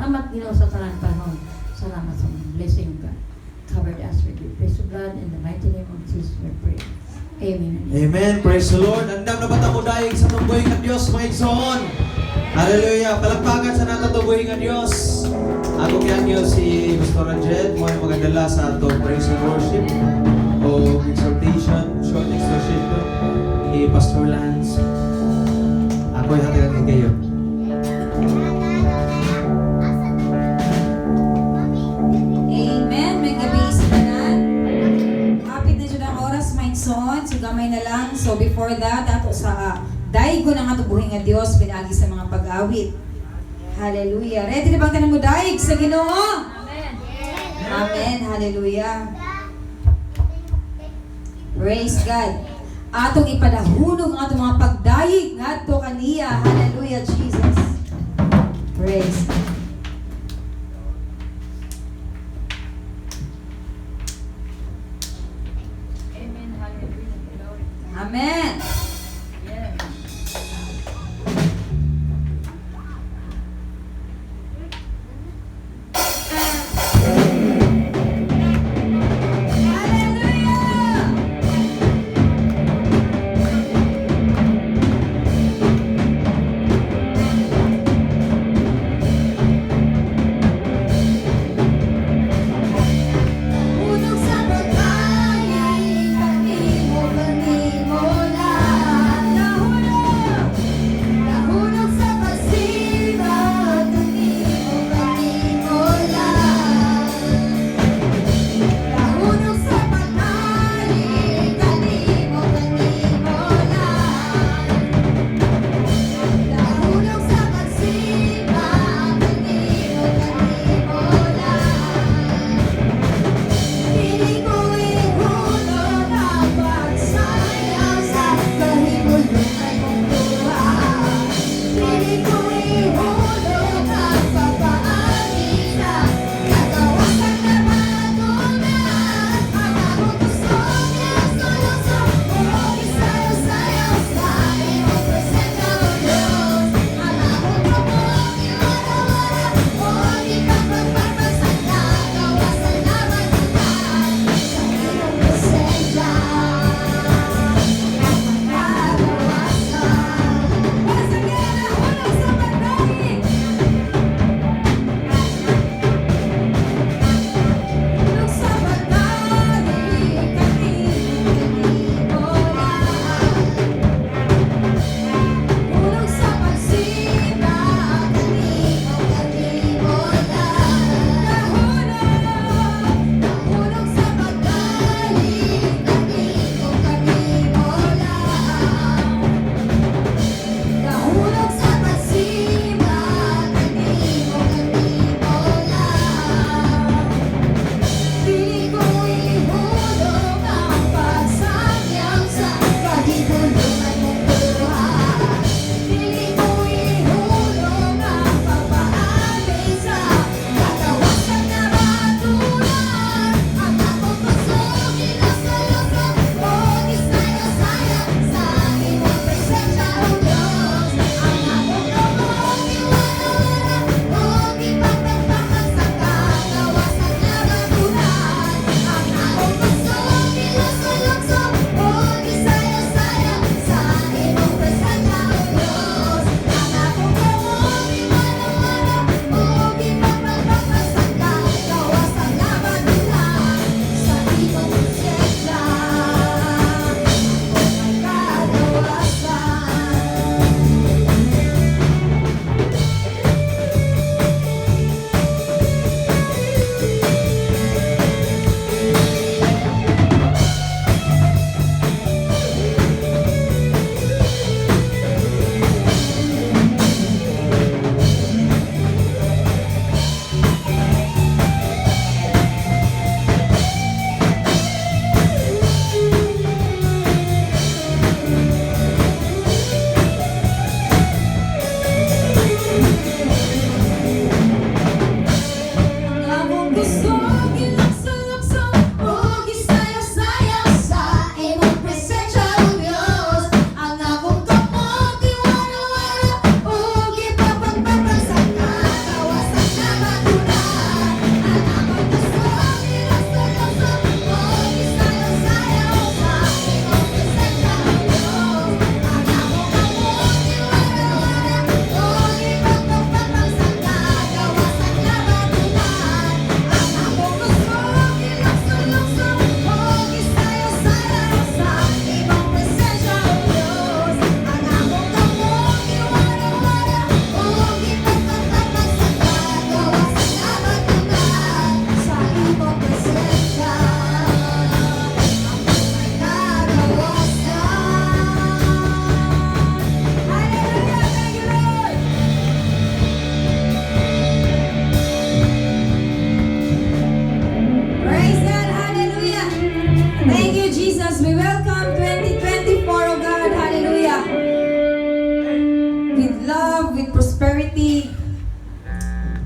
Salamat, Ginoo, sa tanan panahon. Salamat sa mga blessing of God. Covered us with your precious blood. In the mighty name of Jesus we pray. Amen. Amen. Praise the Lord. Andam na bata mo dahil sa tubuhin ng Diyos, mga igsoon. Hallelujah. Palagpagan sa natutubuhin ng Diyos. Ako kaya niyo si Pastor Angel. Mo yung magadala sa ato praise and worship o exhortation, short exhortation ni Pastor Lance. Ako yung hatigan kayo. Amen. May gabi sa tanan. Hapit na dyan ang oras, my son. So gamay na lang. So before that, ato sa daigo ng atubuhin nga Diyos, pinagi sa mga pag-awit. Hallelujah. Ready na bang tanan mo daig sa Ginoo? Amen. Amen. Hallelujah. Praise God. Atong ipadahunong ang atong mga pagdayig ngadto kaniya. Hallelujah, Jesus. Praise God. Amen. Hallelujah. Glory. Amen. Yes. Hallelujah.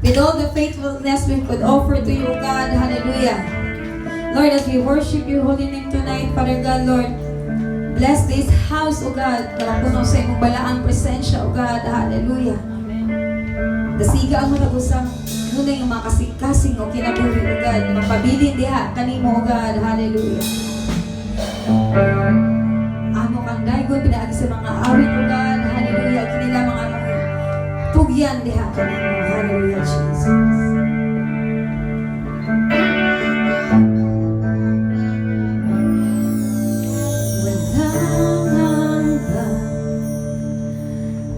with all the faithfulness we could offer to you, God. Hallelujah. Lord, as we worship your holy name tonight, Father God, Lord, bless this house, O God, na mapuno sa imong balaang presensya, O God. Hallelujah. Dasiga ang matagusang nuna yung mga kasing-kasing o kinabuhi, O God, na mapabilin diha kanimo, O God. Hallelujah. Amo kang daygon pinaagi sa mga awit, O God. Hallelujah. Kinila mga tugyan diha kanimo. Hallelujah, Jesus. Walang hanggan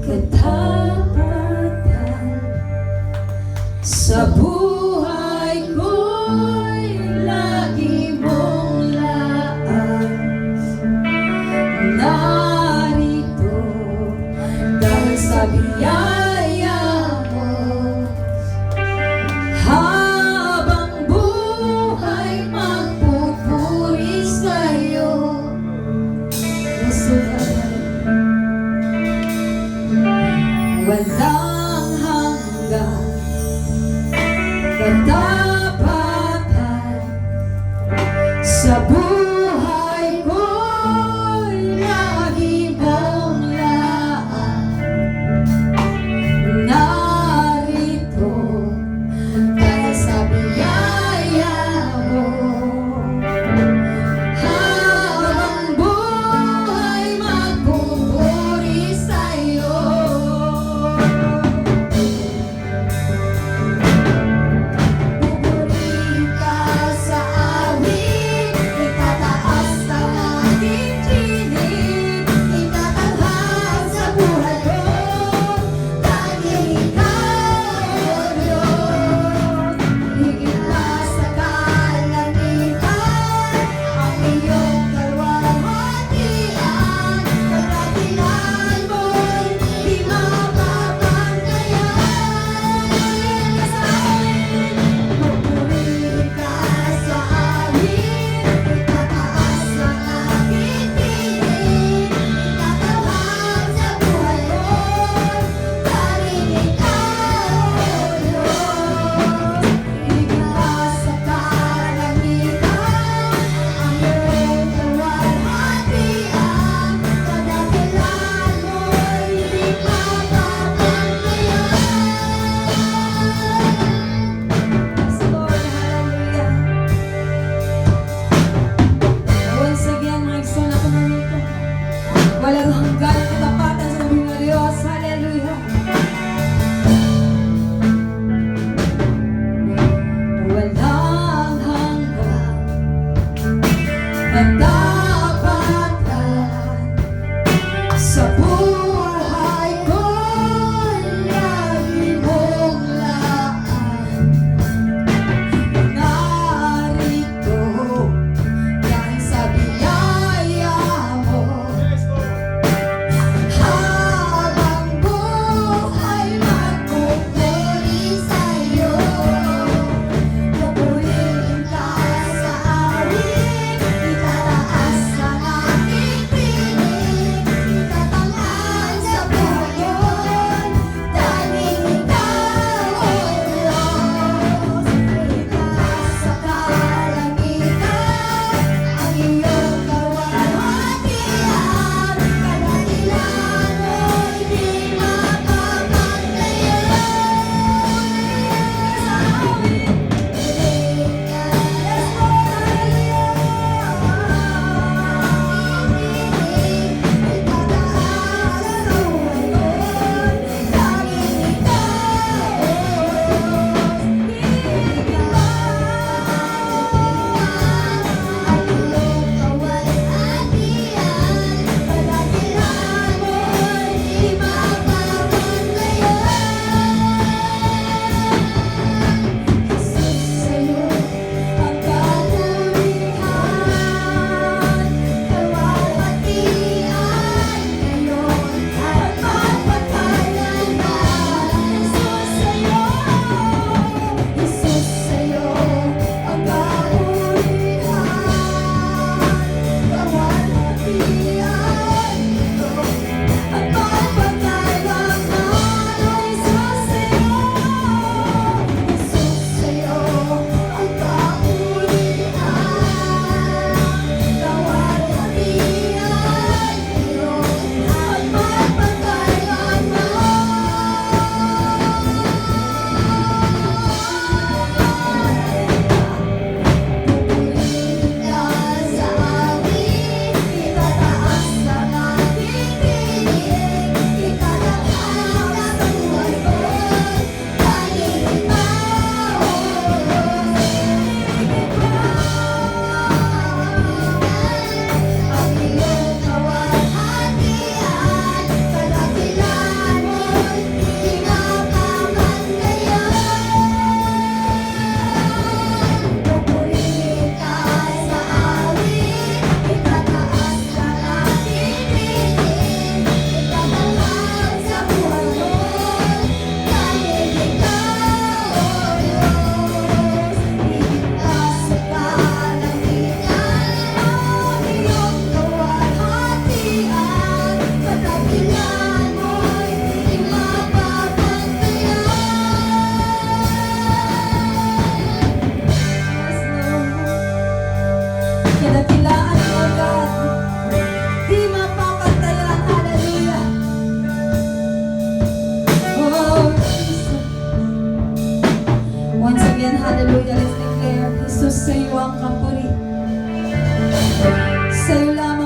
katapatan sa buhay ko'y lagi mong laan. Narito dahil sa biyaya mo, habang buhay magpupuri sa'yo. Walang hanggan again, hallelujah. Let's declare, Jesus, sa iyo ang kapuri. Sa iyo lamang